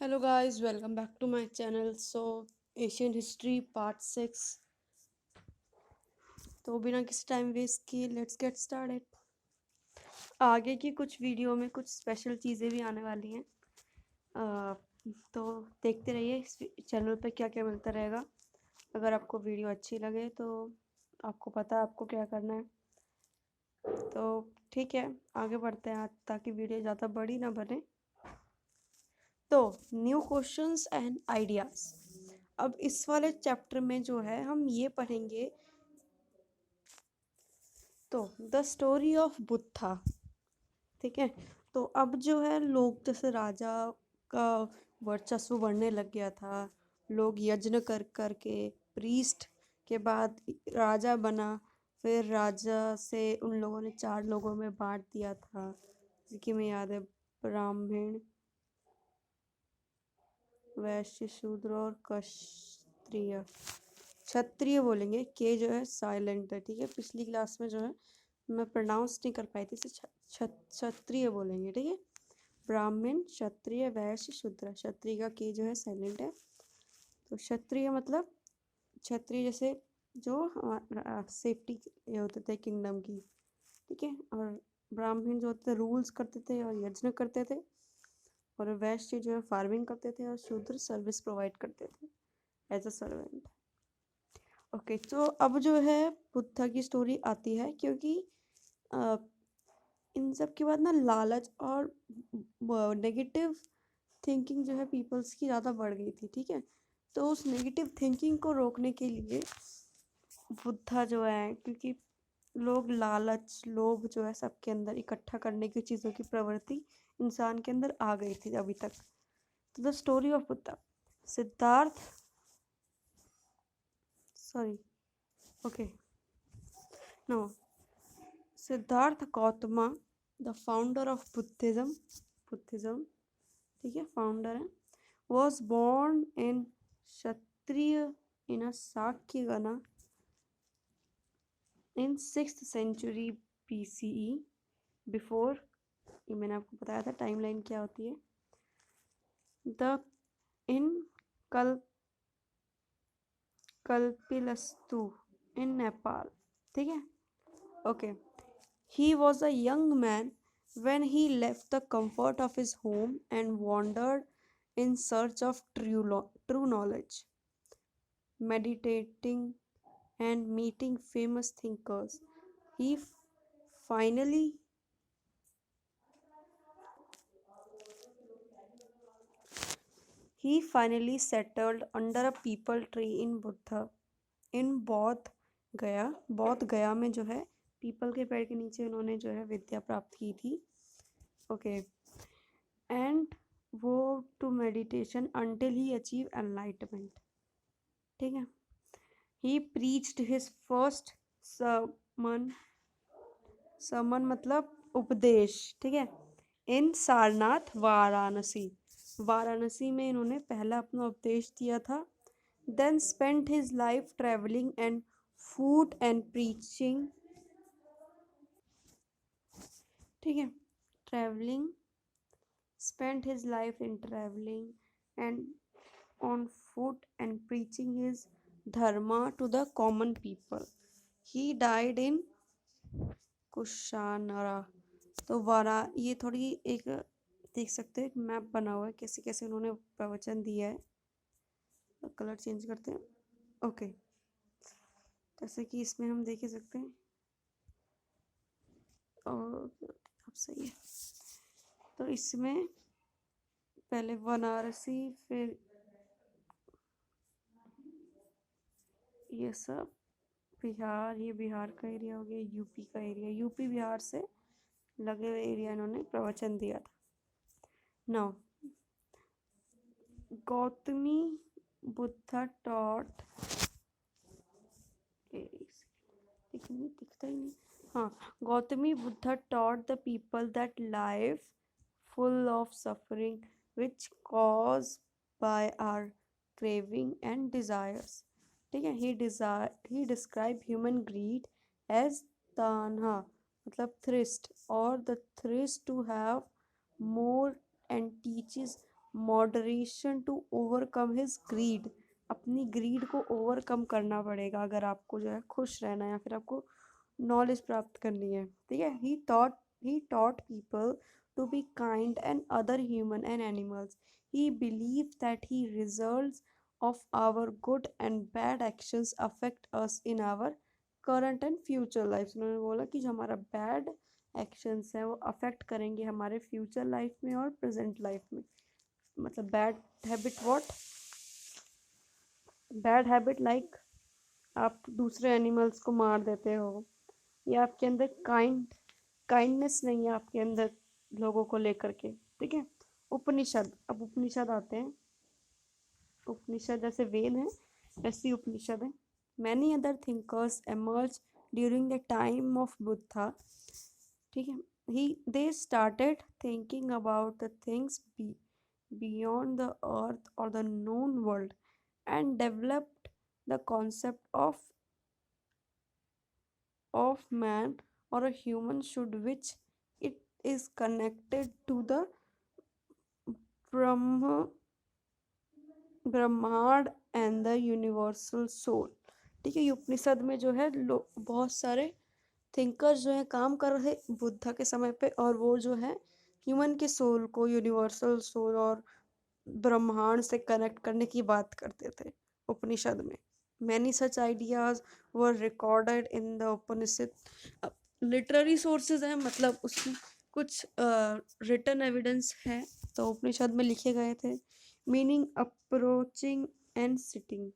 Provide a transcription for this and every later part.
Hello guys, welcome back to my channel. So Asian history part 6। तो बिना किसी time waste किए let's get started. आगे की कुछ वीडियो में कुछ स्पेशल चीज़ें भी आने वाली हैं। तो देखते रहिए इस चैनल पे क्या क्या मिलता रहेगा। अगर आपको वीडियो अच्छी लगे तो आपको पता है आपको क्या करना है। तो ठीक है, आगे बढ़ते हैं ताकि वीडियो ज़्यादा बड़ी ना बने। तो न्यू क्वेश्चंस एंड आइडियाज़। अब इस वाले चैप्टर में जो है हम ये पढ़ेंगे। तो द स्टोरी ऑफ बुद्धा, ठीक है। तो अब जो है लोग जैसे राजा का वर्चस्व बढ़ने लग गया था। लोग यज्ञ कर करके प्रीस्ट के बाद राजा बना। फिर राजा से उन लोगों ने 4 लोगों में बांट दिया था, जिसकी मैं याद है, ब्राह्मण, वैश्य, शूद्र और क्षत्रिय। क्षत्रिय बोलेंगे, के जो है साइलेंट है, ठीक है। पिछली क्लास में जो है मैं प्रोनाउंस नहीं कर पाई थी, इसे क्षत्रिय बोलेंगे, ठीक है। ब्राह्मण, क्षत्रिय, वैश्य, शूद्र। क्षत्रिय का के जो है साइलेंट है। तो क्षत्रिय मतलब क्षत्रिय जैसे जो सेफ्टी ये होते थे किंगडम की, ठीक है। और ब्राह्मण जो होते थे रूल्स करते थे और यज्ञ करते थे। और वैश्य जो है फार्मिंग करते थे। और शूद्र सर्विस प्रोवाइड करते थे एज अ सर्वेंट। ओके, तो अब जो है बुद्धा की स्टोरी आती है, क्योंकि इन सब के बाद ना लालच और नेगेटिव थिंकिंग जो है पीपल्स की ज़्यादा बढ़ गई थी, ठीक है। तो उस नेगेटिव थिंकिंग को रोकने के लिए बुद्धा जो है, क्योंकि लोग लालच लोभ जो है सबके अंदर इकट्ठा करने की चीज़ों की प्रवृत्ति इंसान के अंदर आ गई थी अभी तक। तो the story of Buddha, Siddhartha, sorry, okay, no, Siddhartha Gautama, the founder of Buddhism, ठीक है, फाउंडर है, was born in Kshatriya in a Sakyagana in 6th century BCE, before, ये मैंने आपको बताया था टाइमलाइन क्या होती है। द इन कल कल्पिलस्तु इन नेपाल, ठीक है। Okay, he was a young man when he left the comfort of his home and wandered in search of true knowledge, meditating and meeting famous thinkers. He finally he finally settled under a peepal tree in बौद्ध गया। बौद्ध गया में जो है people के पेड़ के नीचे उन्होंने जो है विद्या प्राप्त की थी। ओके, एंड वो to meditation until he achieve enlightenment, ठीक है। He preached his first sermon, sermon मतलब उपदेश, ठीक है, इन सारनाथ, वाराणसी। वाराणसी में इन्होंने पहला अपना उपदेश दिया था। Then spent his life travelling and food and preaching, ठीक है, travelling, spent his life in traveling and on foot and preaching his dharma to the common people. He died in कुशानरा। तो वारा ये थोड़ी एक देख सकते हैं, एक मैप बना हुआ है कैसे कैसे उन्होंने प्रवचन दिया है। कलर चेंज करते हैं। ओके, जैसे कि इसमें हम देख ही सकते हैं। और अब सही है। तो इसमें पहले वाराणसी, फिर ये सब बिहार, ये बिहार का एरिया हो गया, यूपी का एरिया, यूपी बिहार से लगे हुए एरिया इन्होंने प्रवचन दिया था। नौ, गौतमी बुद्धा टॉट, दिखता ही नहीं, हाँ, Gautami Buddha taught the people that life full of suffering which caused by our craving and desires, ठीक है। he described human greed as tanha मतलब thirst, or the thirst to have more, and teaches moderation to overcome his greed, अपनी greed को overcome करना पड़ेगा अगर आपको जो है खुश रहना है या फिर आपको नॉलेज प्राप्त करनी है, ठीक है। He taught people to be kind and other human and animals. He believe that he results of our good and bad actions affect us in our current and future lives। उन्होंने बोला कि जो हमारा बैड एक्शंस हैं वो affect करेंगे हमारे future life में और प्रेजेंट लाइफ में। मतलब bad habit what, bad habit like आप दूसरे एनिमल्स को मार देते हो, या आपके अंदर काइंडनेस नहीं है आपके अंदर लोगों को लेकर के, ठीक है। उपनिषद, अब उपनिषद आते हैं। उपनिषद जैसे वेद हैं वैसी उपनिषद है। Many other thinkers emerge during the time of Buddha, ठीक है। they started thinking about the things beyond the earth or the known world and developed the concept of man or a human should which it is connected to the Brahma ब्रह्मांड and the universal soul, ठीक है। ये उपनिषद में जो है बहुत सारे thinkers जो है काम कर रहे बुद्धा के समय पे, और वो जो है ह्यूमन के सोल को यूनिवर्सल सोल और ब्रह्मांड से कनेक्ट करने की बात करते थे उपनिषद में। Many such ideas were recorded in the Upanishad. Literary sources हैं, मतलब उसकी कुछ रिटन एविडेंस है तो उपनिषद में लिखे गए थे। Meaning approaching and sitting,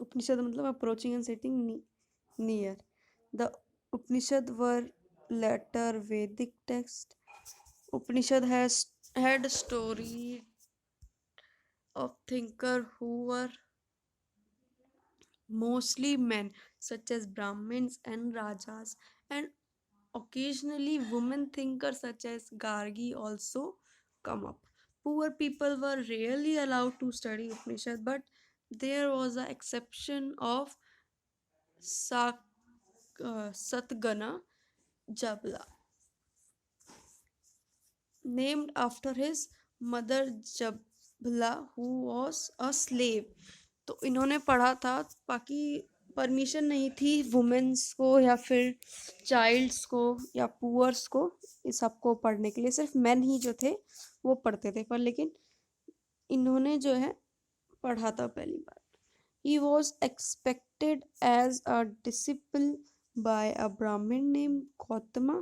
Upanishad मतलब approaching and sitting near. The Upanishad were later Vedic text. Upanishad had story of thinker who were mostly men such as Brahmins and Rajas, and occasionally women thinkers such as Gargi also come up. Poor people were rarely allowed to study Upanishad, but there was an exception of Satgana Jabla, named after his mother Jabla, who was a slave। तो इन्होंने पढ़ा था, बाकी permission नहीं थी women's को या फिर चाइल्ड्स को या पुअर्स को इस सबको पढ़ने के लिए, सिर्फ मेन ही जो थे वो पढ़ते थे, पर लेकिन इन्होंने जो है पढ़ा था पहली बार। He was expected as a disciple by a Brahmin named Gautama,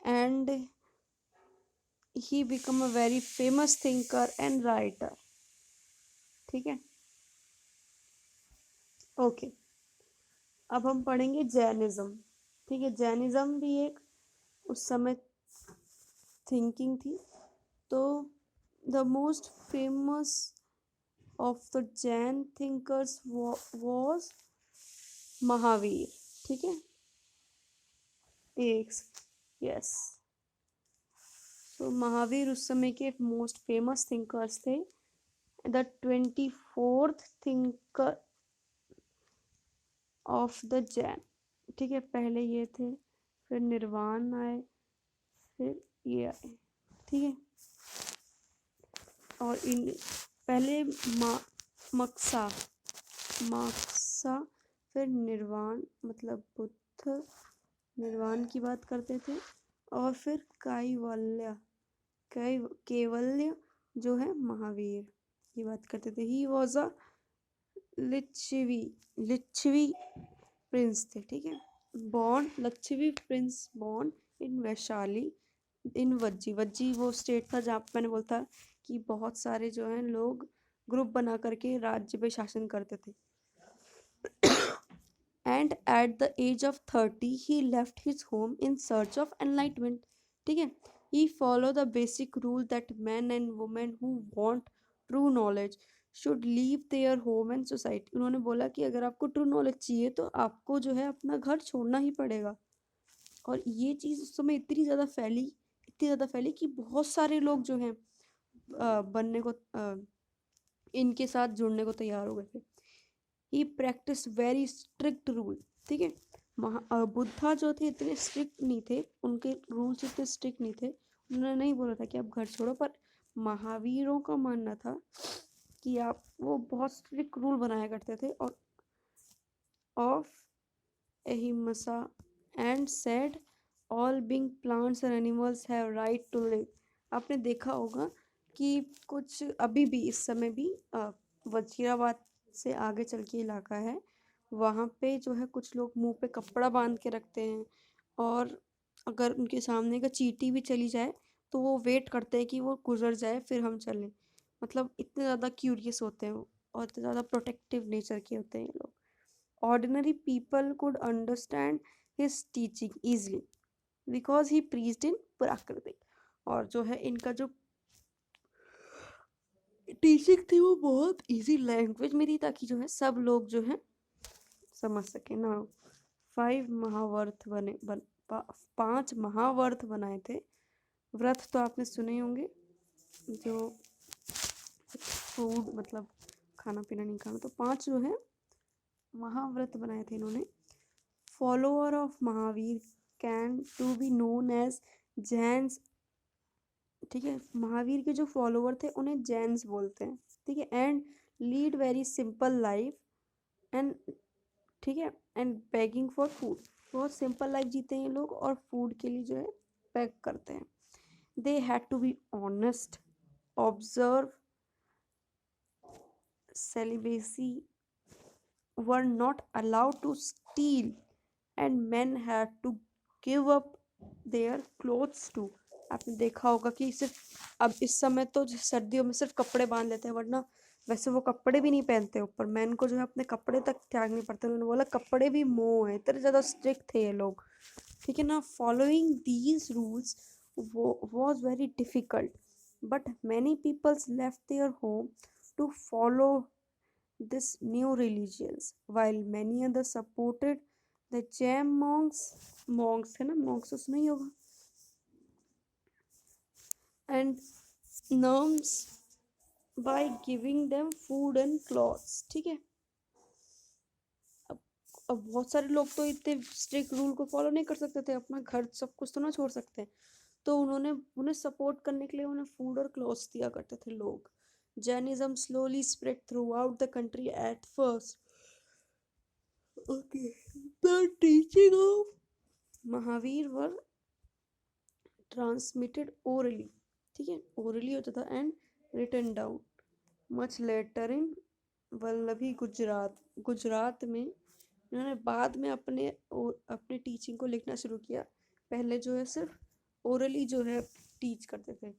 and he became a very famous thinker and writer, ठीक है। ओके, अब हम पढ़ेंगे जैनिज्म, ठीक है। जैनिज्म भी एक उस समय थिंकिंग थी। तो the most famous of the Jain thinkers was Mahavir, ठीक है। एक यस, तो महावीर उस समय के मोस्ट फेमस थिंकर्स थे। The 24th thinker of the Jain, ठीक है। पहले ये थे, फिर निर्वाण आए, फिर ये आए, ठीक है। और इन पहले मक्सा, फिर निर्वाण मतलब बुद्ध निर्वाण की बात करते थे, और फिर केवल्य जो है महावीर की बात करते थे। He was a Licchavi prince थे, ठीक है। Licchavi prince born in Vaishali in Vajji वो स्टेट था जहाँ मैंने बोलता कि बहुत सारे जो हैं लोग ग्रुप बना करके राज्य पे शासन करते थे। And at the age of 30 he left his home in search of enlightenment, ठीक है। He follow the basic rule that man and women who want true knowledge should leave their home and society. उन्होंने बोला कि अगर आपको true knowledge चाहिए तो आपको जो है अपना घर छोड़ना ही पड़ेगा। और ये चीज़ उस समय इतनी ज़्यादा फैली कि बहुत सारे लोग जो हैं बनने को इनके साथ जुड़ने को तैयार हो गए थे। ही प्रैक्टिस वेरी स्ट्रिक्ट रूल, ठीक है। बुद्धा जो थे इतने स्ट्रिक्ट नहीं थे, उनके रूल्स इतने स्ट्रिक्ट नहीं थे। उन्होंने नहीं बोला था कि आप घर छोड़ो, पर महावीरों का मानना था कि आप, वो बहुत स्ट्रिक्ट रूल बनाया करते थे और of ahimsa and said all being plants and animals have right to live. आपने देखा होगा कि कुछ अभी भी इस समय भी वजीराबाद से आगे चल के इलाका है, वहाँ पे जो है कुछ लोग मुंह पे कपड़ा बांध के रखते हैं, और अगर उनके सामने का चींटी भी चली जाए तो वो वेट करते हैं कि वो गुजर जाए फिर हम चलें। मतलब इतने ज़्यादा क्यूरियस होते हैं वो, और इतने ज़्यादा प्रोटेक्टिव नेचर के होते हैं ये लोग। Ordinary people could understand his teaching easily because he preached in प्राकृतिक। और जो है इनका जो टीचिंग थी वो बहुत इजी लैंग्वेज में थी, ताकि जो है सब लोग जो है समझ सके ना। 5 महाव्रत पांच महाव्रत बनाए थे। व्रत तो आपने सुने ही होंगे, जो फूड मतलब खाना पीना नहीं खाना, तो 5 जो है महाव्रत बनाए थे इन्होंने। Follower of Mahavir can to be known as Jains. ठीक है, महावीर के जो फॉलोअर थे उन्हें जैन्स बोलते हैं। ठीक है, and lead very simple life and, ठीक है, एंड बेगिंग फॉर फूड। बहुत सिंपल लाइफ जीते हैं ये लोग और फूड के लिए जो है बेग करते हैं। They had to be honest, observe celibacy, were not allowed to steal, and men had to give up their clothes too। आपने देखा होगा कि सिर्फ अब इस समय तो सर्दियों में सिर्फ कपड़े बांध लेते हैं, वरना वैसे वो कपड़े भी नहीं पहनते ऊपर। मैन को जो है अपने कपड़े तक त्यागने पड़ते हैं। उन्होंने बोला कपड़े भी मोह है, इतने ज़्यादा स्ट्रिक्ट थे ये लोग। ठीक है ना, following these rules was very difficult, but many peoples left their home to follow this new religions, while many others supported the Jain monks। monks है ना, monks तो सुना ही होगा। and nuns by giving them food and clothes। ठीक है, अब अब बहुत सारे लोग तो इतने स्ट्रिक्ट रूल को फॉलो नहीं कर सकते थे, अपना घर सब कुछ तो ना छोड़ सकते, तो उन्होंने उन्हें सपोर्ट करने के लिए उन्हें फूड और क्लॉथ्स दिया करते थे लोग। Jainism slowly spread throughout the country at first। Okay, the teaching of Mahavira were transmitted orally. ठीक है, ओरली होता था and written down much later in Vallabhi Gujarat. Gujarat में इन्होंने बाद में अपने टीचिंग को लिखना शुरू किया। पहले जो है सिर्फ ओरली जो है टीच करते थे।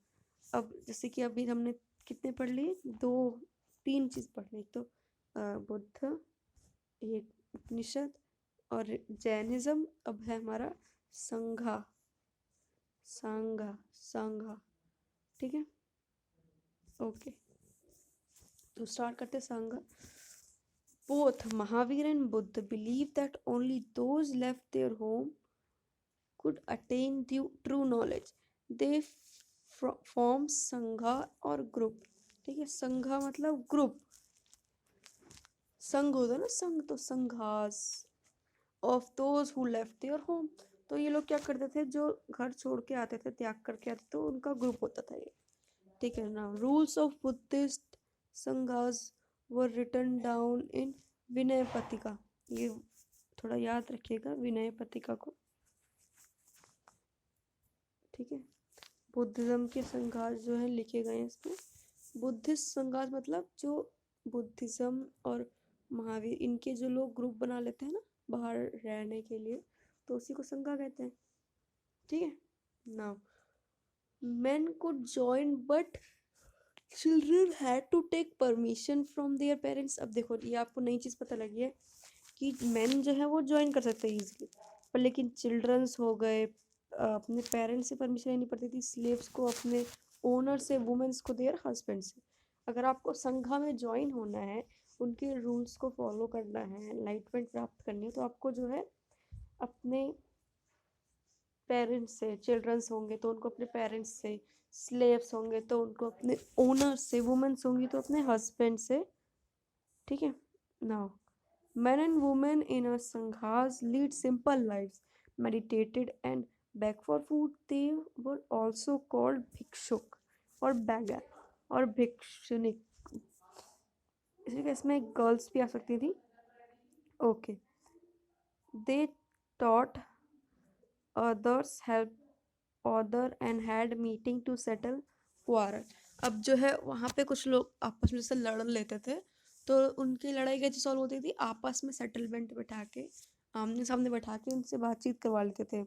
अब जैसे कि अभी हमने कितने पढ़ लिए, 2-3 चीज़ पढ़ ली। तो बुद्ध, एक उपनिषद, और जैनिज्म। अब है हमारा संघा, संघा। ठीक है, ओके, तो स्टार्ट करते संघा। Both Mahavir and Buddha believed that only those left their home could attain true knowledge। They form संघा और ग्रुप। ठीक है, संघा मतलब ग्रुप, संघ होता है ना, संघ तो sanghas of those who left their home. तो ये लोग क्या करते थे, जो घर छोड़ के आते थे, त्याग करके आते थे, तो उनका ग्रुप होता था ये। ठीक है ना, rules of Buddhist sanghas were written down in Vinaya Patrika. ये थोड़ा याद रखिएगा विनय पत्रिका को। ठीक है, बुद्धिज्म के संघास जो है लिखे गए हैं इसमें। बुद्धिस्ट संघास मतलब जो बुद्धिज्म और महावीर इनके जो लोग ग्रुप बना लेते हैं ना बाहर रहने के लिए, तो उसी को संघा कहते हैं। ठीक है, now men could join but children had to take permission from their parents। अब देखो ये आपको नई चीज़ पता लगी है कि men जो है वो ज्वाइन कर सकते हैं इजीली, पर लेकिन चिल्ड्रंस हो गए, अपने पेरेंट्स से परमिशन लेनी पड़ती थी। स्लेव्स को अपने ओनर से, वुमेन्स को देयर हस्बैंड से। अगर आपको संघा में ज्वाइन होना है, उनके रूल्स को फॉलो करना है, एनलाइटमेंट प्राप्त करनी है, तो आपको जो है अपने पेरेंट्स से, चिल्ड्रंस होंगे तो उनको अपने पेरेंट्स से, स्लेव्स होंगे तो उनको अपने ओनर से, वुमेन्स होंगी तो अपने हस्बैंड से। ठीक है, now men and women in a sanghas lead simple lives, meditated and beg for food. They were also called भिक्षुक और beggar और भिक्षुनिक. इसी केस में गर्ल्स भी आ सकती थी. Okay. They taught others, help other and had meeting to settle quarrel. अब जो है वहाँ पे कुछ लोग आपस में से लड़ लेते थे, तो उनकी लड़ाई कैसे सॉल्व होती थी? आपस में सेटलमेंट बैठा के, आमने सामने बैठा के उनसे बातचीत करवा लेते थे.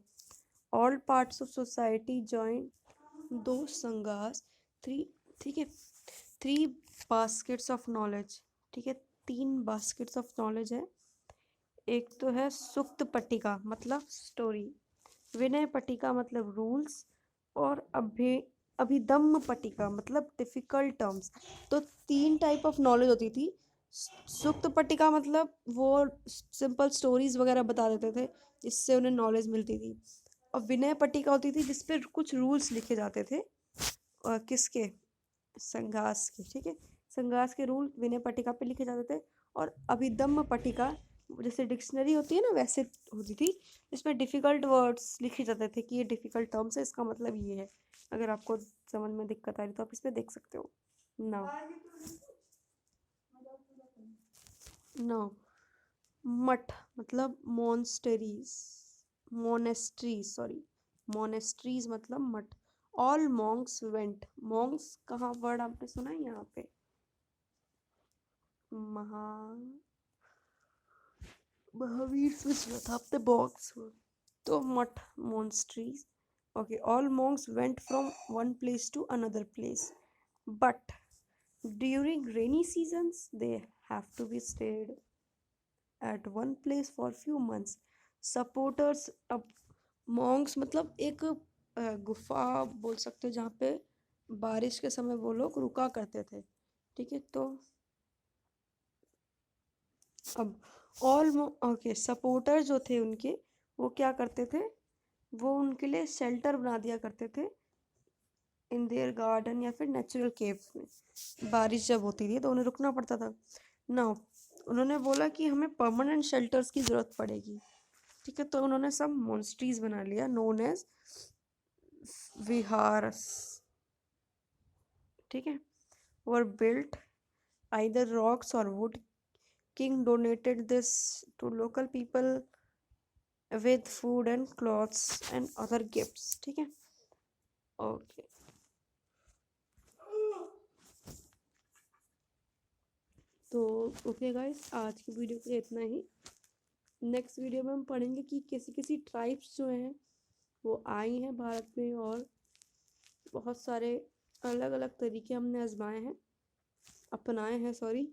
All parts of society join दो संघास. थ्री, ठीक है, 3 बास्केट्स ऑफ नॉलेज. ठीक है, 3 बास्केट्स ऑफ नॉलेज है. एक तो है सुक्त पट्टिका मतलब स्टोरी, विनय पट्टिका मतलब रूल्स, और अभिधम्म पट्टिका मतलब डिफिकल्ट टर्म्स. तो 3 टाइप ऑफ नॉलेज होती थी. सुक्त पट्टिका मतलब वो सिंपल स्टोरीज वगैरह बता देते थे जिससे उन्हें नॉलेज मिलती थी. और विनय पट्टिका होती थी जिसपे कुछ रूल्स लिखे जाते थे. और किसके? संघास के. ठीक है, संघास के रूल विनय पट्टिका पे लिखे जाते थे. और अभिधम्म पट्टिका जैसे डिक्शनरी होती है ना, वैसे होती थी, इसमें डिफ़िकल्ट वर्ड्स लिखे जाते थे कि ये डिफ़िकल्ट टर्म्स है, इसका मतलब ये है. अगर आपको समझ में दिक्कत आ रही तो आप इस पे देख सकते हो. नाउ मठ मतलब मोनेस्ट्रीज मतलब मठ. All Monks went. मॉन्क्स कहाँ वर्ड आपने सुना है? यहाँ पे महावीर से था आपने बॉक्स. तो मठ monasteries. Okay, all monks went from one place to another place, but during rainy seasons they have to be stayed at one place for few months. Supporters. अब monks मतलब एक गुफा बोल सकते हो जहाँ पे बारिश के समय वो लोग रुका करते थे. ठीक है, तो अब ओके, सपोर्टर जो थे उनके, वो क्या करते थे? वो उनके लिए शेल्टर बना दिया करते थे इन देयर गार्डन या फिर नेचुरल केव्स में. बारिश जब होती थी तो उन्हें रुकना पड़ता था. नाउ उन्होंने बोला कि हमें परमानेंट शेल्टर्स की ज़रूरत पड़ेगी. ठीक है, तो उन्होंने सब मोनेस्ट्रीज बना लिया नोन एज विहारस. ठीक है, वर बिल्ट आइदर रॉक्स और wood. King donated this to local people with food and clothes and other gifts. ठीक है, ओके. तो ओके गाइस, आज की वीडियो के लिए इतना ही. नेक्स्ट वीडियो में हम पढ़ेंगे कि कैसी कैसी ट्राइब्स जो हैं वो आई हैं भारत में, और बहुत सारे अलग अलग तरीके हमने अपनाए हैं. सॉरी.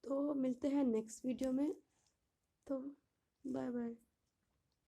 तो मिलते हैं नेक्स्ट वीडियो में. तो बाय बाय.